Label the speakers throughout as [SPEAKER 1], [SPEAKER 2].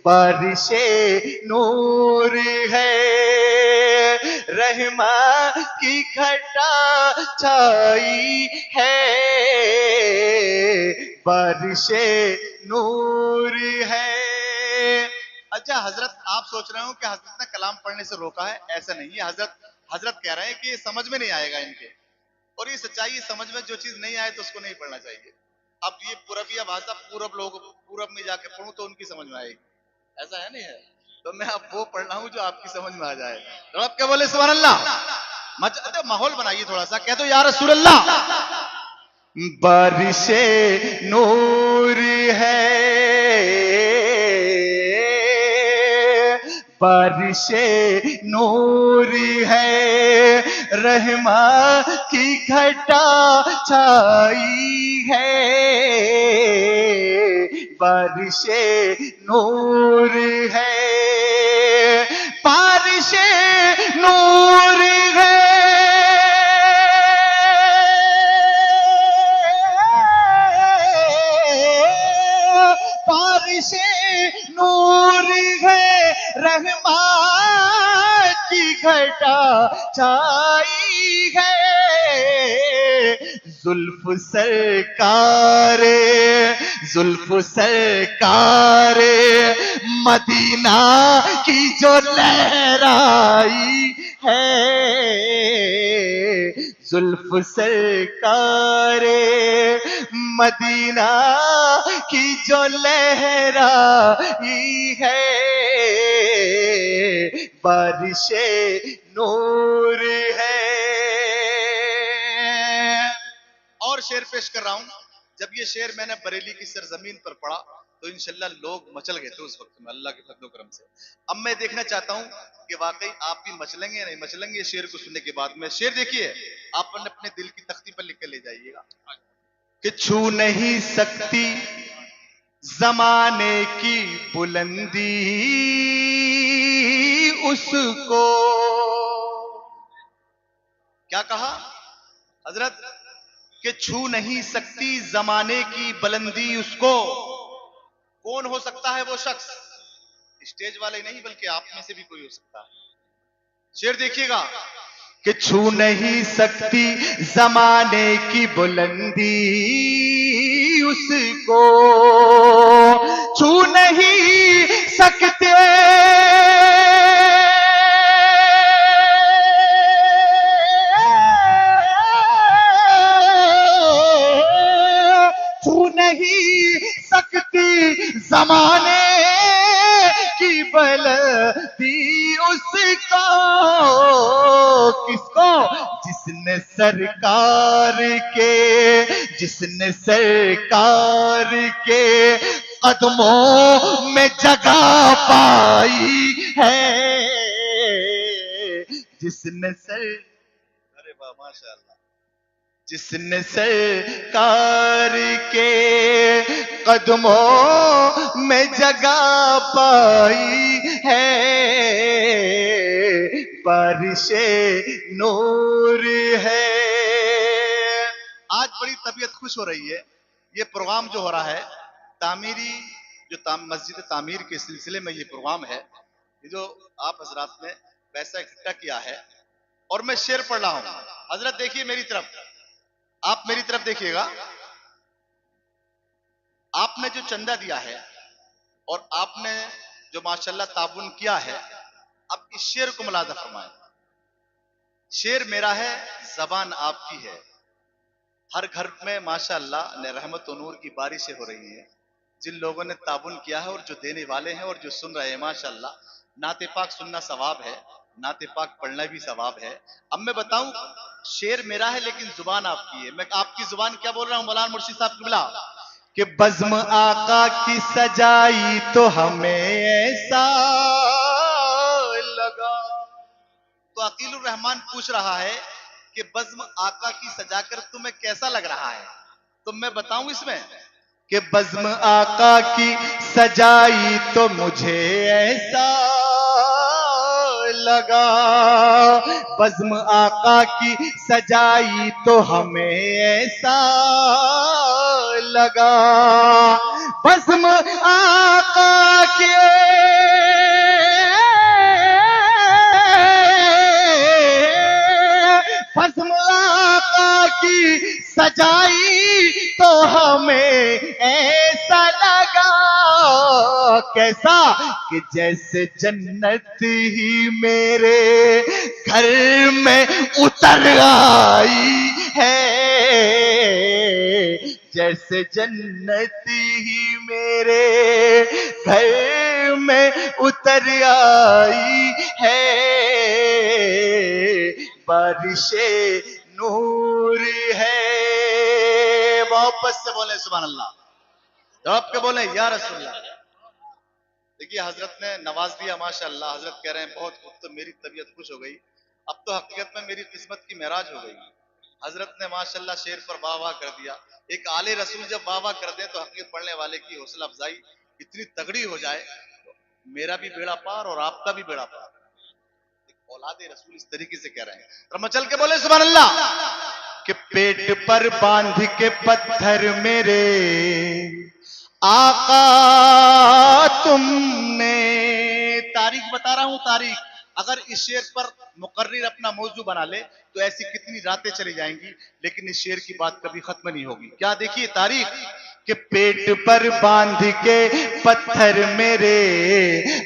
[SPEAKER 1] बारिशे नूर है, रहमा की घटा छाई है, बारिशे नूर है। अच्छा हजरत, आप सोच रहे हो कि हजरत ने कलाम पढ़ने से रोका है, ऐसा नहीं है। हजरत हजरत कह रहे हैं कि ये समझ में नहीं आएगा इनके, और ये सच्चाई समझ में जो चीज नहीं आए तो उसको नहीं पढ़ना चाहिए। अब ये पूरबिया भाषा पूरब में जाके पढ़ूं तो उनकी समझ में आएगी, ऐसा है नहीं है। तो मैं अब वो पढ़ रहा हूं जो आपकी समझ में आ जाए। तो आप क्या बोले सुभान अल्लाह, माहौल बनाइए थोड़ा सा, कह दो या रसूल अल्लाह। बारिशे नूर है, बारिशे नूर है, रहमा की घटा छाई है, बारिशे नूर है, बारिशे नूर है, बारिशे नूर है, रहमा की घटा छाई है, जुल्फ सरकार, जुल्फ सरकार मदीना की जो लहराई है, जुल्फ सरकार मदीना की जो लहराई है, बारिशे नूर है। और शेर पेश कर रहा हूं। जब ये शेर मैंने बरेली की सरजमीन पर पढ़ा तो इंशाल्लाह लोग मचल गए थे उस वक्त में, अल्लाह के फजल करम से। अब मैं देखना चाहता हूं कि वाकई आप भी मचलेंगे या नहीं मचलेंगे शेर को सुनने के बाद में। शेर देखिए, आप अपने दिल की तख्ती पर लिख कर ले जाइएगा कि छू नहीं सकती जमाने की बुलंदी उसको। क्या कहा हजरत? कि छू नहीं सकती जमाने की बुलंदी उसको। कौन हो सकता है वो शख्स? स्टेज वाले नहीं बल्कि आप में से भी कोई हो सकता है। शेर देखिएगा कि छू नहीं सकती जमाने की बुलंदी उसको, छू नहीं सकते छू नहीं सकती जमाने की बुलंदी उसको। किसको? जिसने सरकार के कदमों में जगह पाई है, जिसने अरे वाह माशाअल्लाह, जिसने सरकार के कदमों में जगह पाई है, बारिशे नूर है। आज बड़ी तबीयत खुश हो रही है। ये प्रोग्राम जो हो रहा है तामीरी, जो मस्जिद तामीर के सिलसिले में ये प्रोग्राम है, ये जो आप हजरात ने पैसा इकट्ठा किया है, और मैं शेर पढ़ रहा हूं। हजरत देखिए मेरी तरफ, आप मेरी तरफ देखिएगा। आपने जो चंदा दिया है और आपने जो माशाल्लाह ताबुन किया है, अब इस शेर को मुलाजा फरमाएं। शेर मेरा है, जबान आपकी है। हर घर में माशाल्लाह ने रहमत और नूर की बारिशें हो रही हैं। जिन लोगों ने ताबुन किया है और जो देने वाले हैं और जो सुन रहे हैं, माशाल्लाह नाते पाक सुनना सवाब है, नाते पाक पढ़ना भी सवाब है। अब मैं बताऊं, शेर मेरा है लेकिन जुबान आपकी है। मैं आपकी जुबान क्या बोल रहा हूं मौलाना मुर्शिद साहब किबला, कि बज़्म आका की सजाई तो हमें ऐसा लगा। तो अकीलुर रहमान पूछ रहा है कि बज़्म आका की सजाकर तुम्हें कैसा लग रहा है? तो मैं बताऊं इसमें कि बज़्म आका की सजाई तो मुझे ऐसा लगा, बज़्म आका की सजाई तो हमें ऐसा लगा, बज़्म आका के सजाई तो हमें ऐसा लगा, कैसा कि जैसे जन्नत ही मेरे घर में उतर आई है, जैसे जन्नत ही मेरे घर में उतर आई है, बारिशे नूर है। मोहब्बत से बोले सुभान अल्लाह, जवाब के बोले या रसूलल्लाह। देखिए हजरत ने नवाज दिया माशाअल्लाह। हजरत कह रहे हैं बहुत खूब, तो मेरी तबीयत खुश हो गई, अब तो हकीकत में मेरी किस्मत की महराज हो गई। हजरत ने माशाअल्लाह शेर पर वाह वाह कर दिया। एक आले रसूल जब वाह वाह कर दे तो हकीकत पढ़ने वाले की हौसला अफजाई इतनी तगड़ी हो जाए, तो मेरा भी बेड़ा पार और आपका भी बेड़ा पार। औलादे रसूल इस तरीके से कह रहे हैं, तो चल के बोले सुभान अल्लाह कि पेट पर बांध के पत्थर मेरे आका तुमने। तारीख बता रहा हूं, तारीख अगर इस शेर पर मुकर्रिर अपना मौजू बना ले तो ऐसी कितनी रातें चली जाएंगी, लेकिन इस शेर की बात कभी खत्म नहीं होगी। क्या देखिए तारीख कि पेट पर बांध के पत्थर मेरे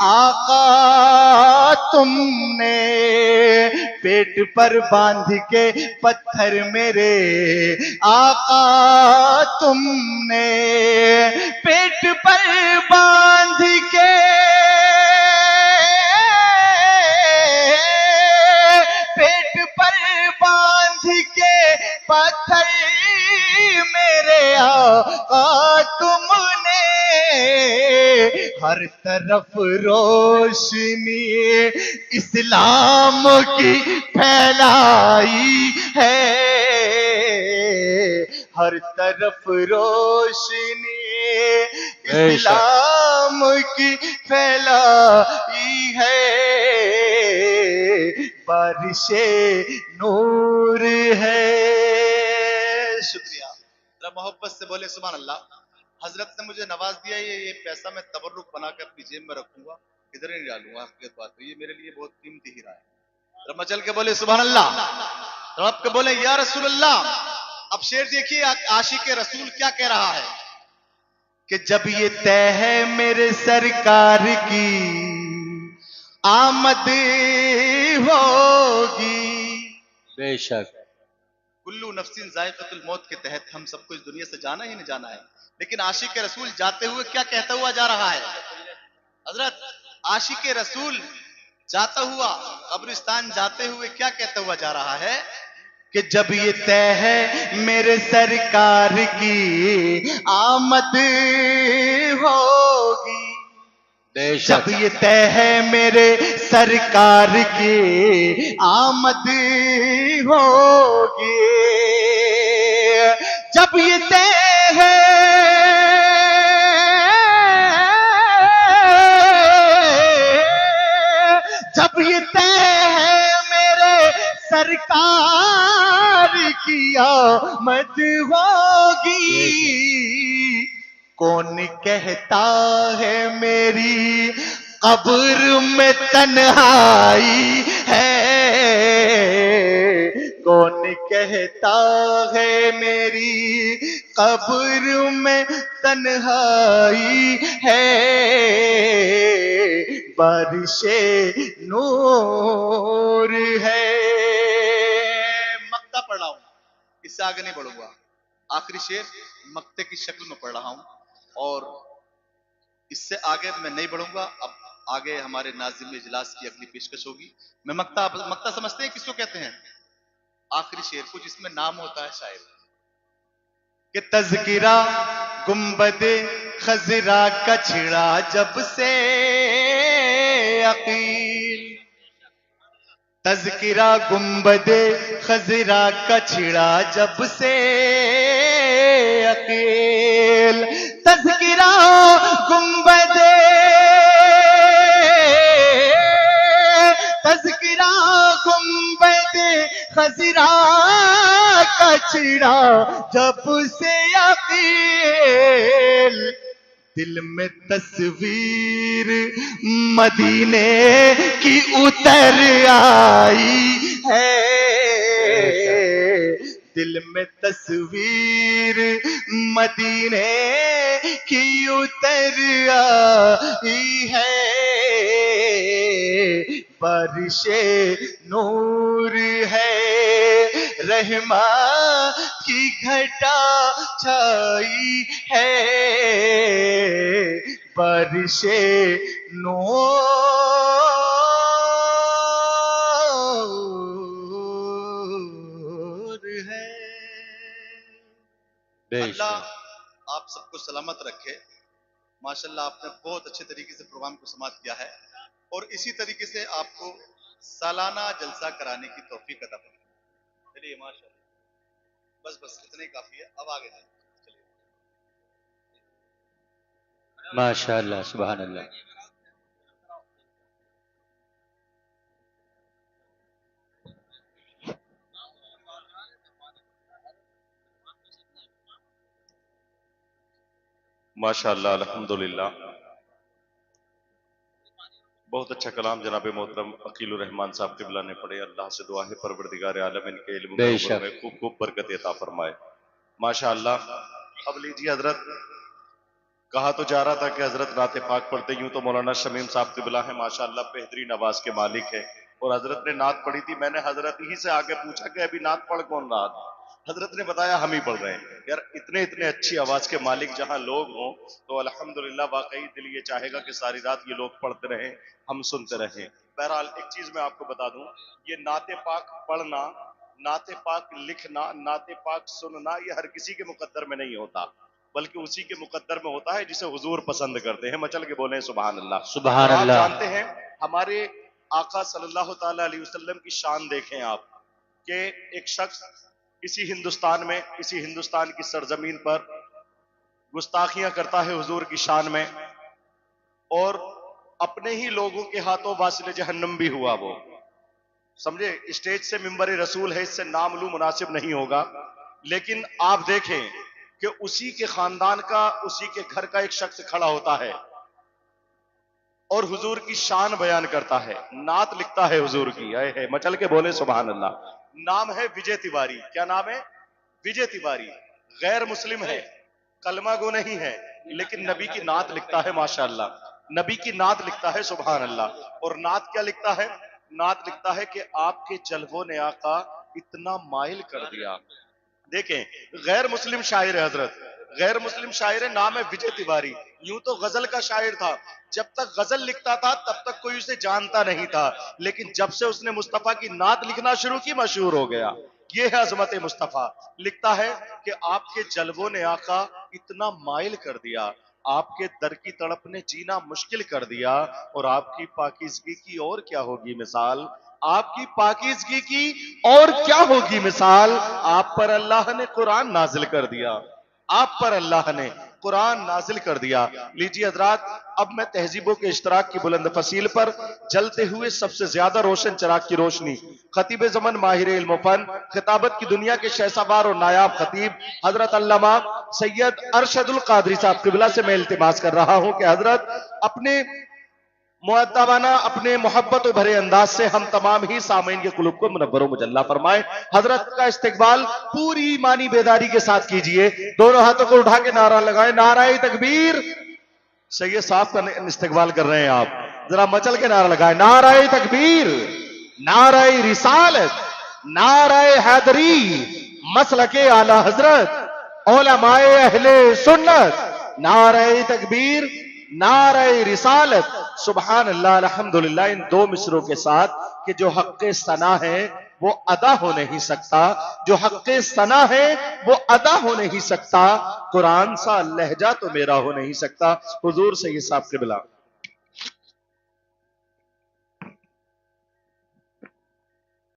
[SPEAKER 1] आका तुमने, पेट पर बांध के पत्थर मेरे आका तुमने, पेट पर बांध के पेट पर बांध के पत्थर मेरे आका तुमने, हर तरफ रोशनी इस्लाम की फैलाई है, हर तरफ रोशनी इस्लाम की फैलाई है, बारिशे नूर है। शुक्रिया, जरा मोहब्बत से बोले सुभान अल्लाह। हजरत ने मुझे नवाज दिया, ये पैसा मैं तबर्रुक बना के अपनी जेब में रखूंगा, इधर ही नहीं डालूंगा। हकीकत बात है, ये मेरे लिए बहुत कीमती हीरा है। जरा चल के बोले सुभान अल्लाह, रब के बोले या रसूल अल्लाह। अब शेर देखिए आशिक रसूल क्या कह रहा है कि जब ये तय है मेरे सरकार की आमद होगी,
[SPEAKER 2] बेशक
[SPEAKER 1] कुल्लू नफ्सिन जायक़तुल मौत के तहत हम सबको इस दुनिया से जाना ही नहीं जाना है, लेकिन आशिक रसूल जाते हुए क्या कहता हुआ जा रहा है। हजरत आशिक रसूल जाता हुआ कब्रिस्तान जाते हुए क्या कहता हुआ जा रहा है कि जब ये तय है मेरे सरकार की आमद होगी, जब ये तय है मेरे सरकार की आमद होगी, जब ये तय है जब ये तय है मेरे सरकार की आमद होगी, कौन कहता है मेरी कब्र में तन्हाई है, कौन कहता है मेरी कब्र में तन्हाई है, बारिशे नूर है। मक्ता पढ़ रहा हूं, इससे आगे नहीं बढ़ूंगा। आखिरी शेर मक्ते की शक्ल में पढ़ रहा हूं और इससे आगे मैं नहीं बढ़ूंगा। अब आगे हमारे नाज़िम इजलास की अगली पेशकश होगी। मैं मक्ता समझते हैं किसको कहते हैं? आखिरी शेर को जिसमें नाम होता है शायर कि तज़किरा गुंबदे खजरा का छिड़ा जब से अकील, तज़किरा गुंबदे खजरा का छिड़ा जब से अकील, तज़किरा गुंबदे तज़किरा गुंबदे खजरा का छिड़ा जब से अकील, दिल में तस्वीर मदीने की उतर आई है, दिल में तस्वीर मदीने की उतर आई है, बारिशे नूर है, रहमा की घटा छाई है, बारिशे नूर है। अल्लाह आप सबको सलामत रखे। माशाल्लाह आपने बहुत अच्छे तरीके से प्रोग्राम को समाप्त किया है और इसी तरीके से आपको सालाना जलसा कराने की तौफीक अता फरमाए। चलिए माशाल्लाह, बस बस इतना ही काफी है, अब आगे चलिए।
[SPEAKER 2] माशाल्लाह, सुभान अल्लाह।
[SPEAKER 3] माशाअल्लाह, अल्हम्दुलिल्लाह। बहुत अच्छा कलाम जनाब मोहतरम अकीलुर रहमान साहब क़िबला ने पढ़े। अल्लाह से दुआ है परवरदिगार आलम इनके इल्म में उम्र में खूब खूब बरकत अता फरमाए। माशाअल्लाह। अब लीजिए हजरत, कहा तो जा रहा था कि हजरत नाते पाक पढ़ते, यूं तो मौलाना शमीम साहब क़िबला है माशाअल्लाह, बेहतरीन आवाज के मालिक है, और हजरत ने नात पढ़ी थी। मैंने हजरत ही से आगे पूछा कि अभी नात पढ़ कौन रहा था? हजरत ने बताया हम ही पढ़ रहे हैं। यार इतने इतने अच्छी आवाज के मालिक जहां लोग हों तो अल्हम्दुलिल्लाह, वाकई दिल ये चाहेगा कि सारी रात ये लोग पढ़ते रहें, हम सुनते रहें। बहरहाल एक चीज मैं आपको बता दूं, ये नाते पाक पढ़ना, नाते पाक लिखना, नाते पाक सुनना, ये हर किसी के मुकद्दर में नहीं होता, बल्कि उसी के मुकद्दर में होता है जिसे हुजूर पसंद करते हैं। मचल के बोले सुभान अल्लाह।
[SPEAKER 2] सुभान
[SPEAKER 3] आप
[SPEAKER 2] अल्लाह।
[SPEAKER 3] जानते हैं हमारे आका सल्लल्लाहु ताला अलैहि वसल्लम की शान देखें आप, कि एक शख्स इसी हिंदुस्तान की सरजमीन पर गुस्ताखियां करता है हुजूर की शान में, और अपने ही लोगों के हाथों वासिल जहन्नम भी हुआ। वो समझे, स्टेज से मिंबर रसूल है, इससे नामलू मुनासिब नहीं होगा, लेकिन आप देखें कि उसी के खानदान का, उसी के घर का एक शख्स खड़ा होता है और हुजूर की शान बयान करता है, नात लिखता है हुजूर की। आए है, मचल के बोले सुभान अल्लाह। नाम है विजय तिवारी। क्या नाम है? विजय तिवारी। गैर मुस्लिम है, कलमा गो नहीं है, लेकिन नबी की नात लिखता है माशाअल्लाह। नबी की नात लिखता है सुभान अल्लाह। और नात क्या लिखता है? नात लिखता है कि आपके जलवों ने आका इतना माइल कर दिया। देखें, गैर मुस्लिम शायर है हजरत, गैर मुस्लिम शायर है, नाम है विजय तिवारी। यूं तो गजल का शायर था, जब तक गजल लिखता था तब तक कोई उसे जानता नहीं था, लेकिन जब से उसने मुस्तफा की नात लिखना शुरू की मशहूर हो गया। ये है अजमत मुस्तफा। लिखता है कि आपके जलवों ने आका इतना माइल कर दिया, आपके दर की तड़प ने जीना मुश्किल कर दिया, और आपकी पाकीज़गी की और क्या होगी मिसाल, आपकी पाकीज़गी की और क्या होगी मिसाल। आप पर अल्लाह ने कुरान नाजिल कर दिया, आप पर अल्लाह ने कुरान नाजिल कर दिया। लीजिए हजरात, अब मैं तहजीबों के इश्तराक की बुलंद फसील पर जलते हुए सबसे ज्यादा रोशन चिराग की रोशनी खतीब ज़मन, माहिर इल्म फन, खिताबत की दुनिया के शहसवार और नायाब खतीब हजरत अल्लामा सैयद अरशदुल कादरी साहब क़िबला से मैं इल्तिमास कर रहा हूं कि हजरत अपने मुअद्दबाना, अपने मोहब्बत भरे अंदाज से हम तमाम ही सामीन के कुलूब को मुनव्वर व मुजल्ला फरमाए। हजरत का इस्तकबाल पूरी ईमानी बेदारी के साथ कीजिए। दोनों हाथों को उठा के नारा लगाए, नाराए तकबीर। सैयद साहब का इस्तकबाल कर रहे हैं आप, जरा मचल के नारा लगाए, नाराए तकबीर, नाराए रिसालत, नाराए हैदरी, मसलके आला हजरत, उलमाए अहले सुन्नत, नाराए तकबीर, नाराए रिसालत। सुभान अल्लाह, अल्हम्दुलिल्लाह। इन दो मिसरों के साथ कि जो हक़्क़े सना है वो अदा हो नहीं सकता, जो हक़्क़े सना है वो अदा हो नहीं सकता, कुरान सा लहजा तो मेरा हो नहीं सकता। हुजूर सैयद साहब क़िबला।